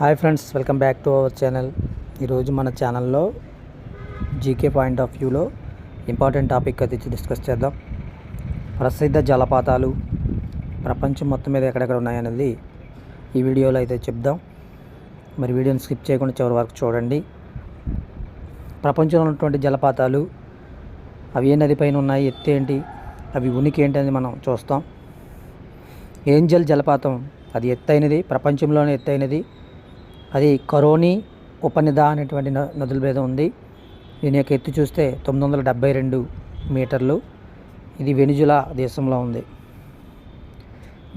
Hi friends, welcome back to our channel. ఈరోజు మన ఛానల్లో జీకే పాయింట్ ఆఫ్ వ్యూలో ఇంపార్టెంట్ టాపిక్ అయితే డిస్కస్ చేద్దాం. ప్రసిద్ధ జలపాతాలు ప్రపంచం మొత్తం మీద ఎక్కడెక్కడ ఉన్నాయనేది ఈ వీడియోలో అయితే చెప్దాం. మరి వీడియోని స్కిప్ చేయకుండా చివరి వరకు చూడండి. ప్రపంచంలో ఉన్నటువంటి జలపాతాలు అవి ఏ నది పైన ఉన్నాయి, ఎత్తు ఏంటి, అవి ఉనికి ఏంటి అని మనం చూస్తాం. ఏంజల్ జలపాతం అది ఎత్తైనది, ప్రపంచంలోనే ఎత్తైనది. అది కరోని ఉపనిధ అనేటువంటి నదుల మీద ఉంది. దీని యొక్క ఎత్తు చూస్తే 972 మీటర్లు. ఇది వెనిజులా దేశంలో ఉంది.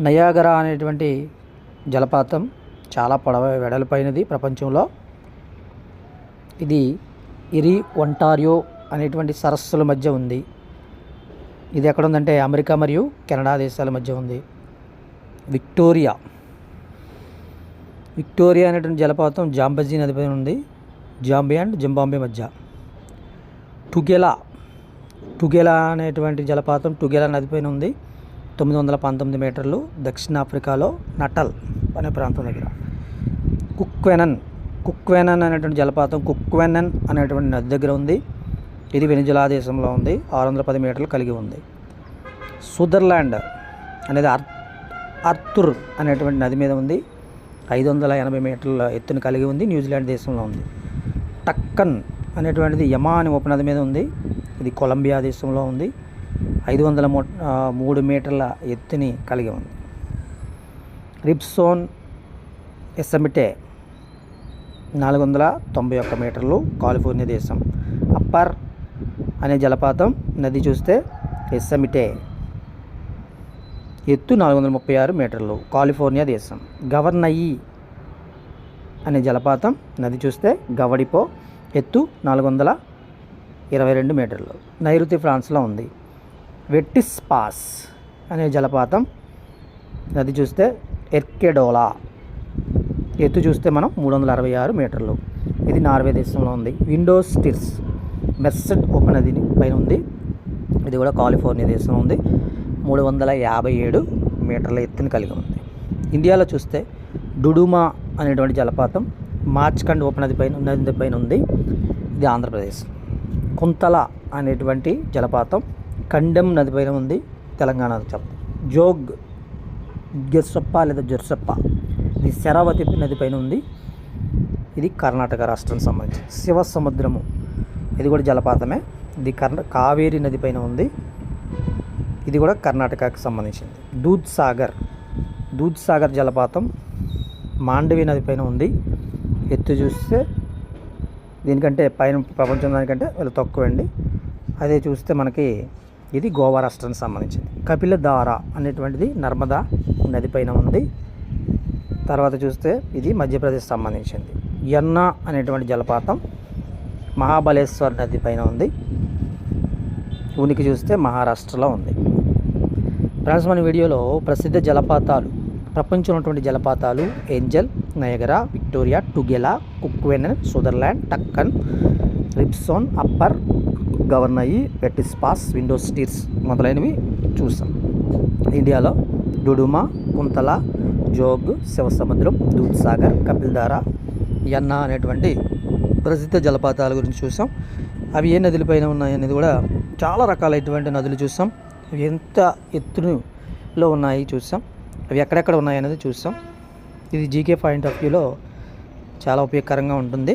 నయాగరా అనేటువంటి జలపాతం చాలా వెడల్పైనది ప్రపంచంలో. ఇది ఇరి ఒంటారియో అనేటువంటి సరస్సుల మధ్య ఉంది. ఇది ఎక్కడ ఉందంటే అమెరికా మరియు కెనడా దేశాల మధ్య ఉంది. విక్టోరియా అనేటువంటి జలపాతం జాంబజీ నదిపై ఉంది, జాంబీ అండ్ జింబాబ్వే మధ్య. టుగెలా అనేటువంటి జలపాతం టుగెలా నదిపైన ఉంది, 919 మీటర్లు, దక్షిణాఫ్రికాలో నటల్ అనే ప్రాంతం దగ్గర. కుక్వెనన్ అనేటువంటి జలపాతం కుక్వెనన్ అనేటువంటి నది దగ్గర ఉంది. ఇది వెనిజులా దేశంలో ఉంది, 610 మీటర్లు కలిగి ఉంది. సుదర్లాండ్ అనేది ఆర్థర్ అనేటువంటి నది మీద ఉంది, 580 మీటర్ల ఎత్తును కలిగి ఉంది, న్యూజిలాండ్ దేశంలో ఉంది. టక్కన్ అనేటువంటిది యమా అనే ఉపనది మీద ఉంది. ఇది కొలంబియా దేశంలో ఉంది, 503 మీటర్ల ఎత్తుని కలిగి ఉంది. రిబ్సోన్ ఎసమిటే 491 మీటర్లు, కాలిఫోర్నియా దేశం. అప్పర్ అనే జలపాతం నది చూస్తే ఎసమిటే ఎత్తు 436 మీటర్లు, కాలిఫోర్నియా దేశం. గవర్నయి అనే జలపాతం నది చూస్తే గవడిపో, ఎత్తు 422 మీటర్లు, నైరుతి ఫ్రాన్స్లో ఉంది. వెట్టిస్ పాస్ అనే జలపాతం నది చూస్తే ఎర్కెడోలా, ఎత్తు చూస్తే మనం 366 మీటర్లు, ఇది నార్వే దేశంలో ఉంది. విండోస్ టిర్స్ మెర్సెడ్ ఉపనది పైన ఉంది, ఇది కూడా కాలిఫోర్నియా దేశంలో ఉంది, 357 మీటర్ల ఎత్తుని కలిగి ఉంది. ఇండియాలో చూస్తే డుడుమా అనేటువంటి జలపాతం మార్చ్కండ్ ఉపనది పైన ఉంది, ఇది ఆంధ్రప్రదేశ్. కుంతల అనేటువంటి జలపాతం కండెం నది పైన ఉంది, తెలంగాణ. జోగ్ గెర్సప్ప లేదా జెర్సప్ప ఇది శరావతి నది పైన ఉంది, ఇది కర్ణాటక రాష్ట్రానికి సంబంధించి. శివసముద్రము ఇది కూడా జలపాతమే, ఇది కావేరి నది పైన ఉంది, ఇది కూడా కర్ణాటకకు సంబంధించింది. దూద్ సాగర్ జలపాతం మాండవి నది పైన ఉంది, ఎత్తు చూస్తే దీనికంటే పైన ప్రపంచం దానికంటే వీళ్ళు తక్కువ అండి. అదే చూస్తే మనకి ఇది గోవా రాష్ట్రానికి సంబంధించింది. కపిలధార అనేటువంటిది నర్మదా నది పైన ఉంది. తర్వాత చూస్తే ఇది మధ్యప్రదేశ్ సంబంధించింది. యన్నా అనేటువంటి జలపాతం మహాబలేశ్వర్ నది పైన ఉంది, ఉనికి చూస్తే మహారాష్ట్రలో ఉంది. ఫ్రెండ్స్, మన వీడియోలో ప్రసిద్ధ జలపాతాలు, ప్రపంచంలో ఉన్నటువంటి జలపాతాలు Angel, Niagara, Victoria, Tugela, Cuquenan, Sutherland, టక్కన్, రిబ్సోన్, అప్పర్, గవర్నయి, వెట్టిస్ పాస్, విండోస్ టిర్స్ మొదలైనవి చూసాం. ఇండియాలో డుడుమా, కుంతల, జోగ్, శివసముద్రం, దూద్సాగర్, కపిల్ధార, యన్నా అనేటువంటి ప్రసిద్ధ జలపాతాల గురించి చూసాం. అవి ఏ నదులపైన ఉన్నాయి అనేది కూడా చాలా రకాలైనటువంటి నదులు చూసాం. అవి ఎంత ఎత్తులో ఉన్నాయి చూసాం, అవి ఎక్కడెక్కడ ఉన్నాయి అనేది చూసాం. ఇది జీకే పాయింట్ ఆఫ్ వ్యూలో చాలా ఉపయోగకరంగా ఉంటుంది.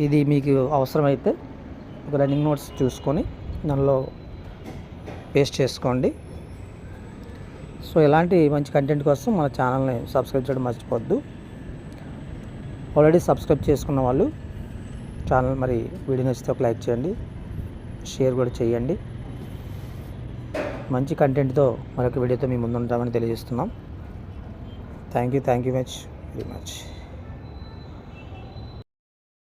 ఇది మీకు అవసరమైతే ఒక రన్నింగ్ నోట్స్ చూసుకొని దానిలో పేస్ట్ చేసుకోండి. సో ఇలాంటి మంచి కంటెంట్ కోసం మన ఛానల్ని సబ్స్క్రైబ్ చేయడం మర్చిపోవద్దు. ఆల్రెడీ సబ్స్క్రైబ్ చేసుకున్న వాళ్ళు ఛానల్ మరి వీడియో నచ్చితే ఒక లైక్ చేయండి, షేర్ కూడా చేయండి. మంచి కంటెంట్తో మరొక వీడియోతో మీ ముందు ఉంటామని తెలియజేస్తున్నాం. Thank you very much.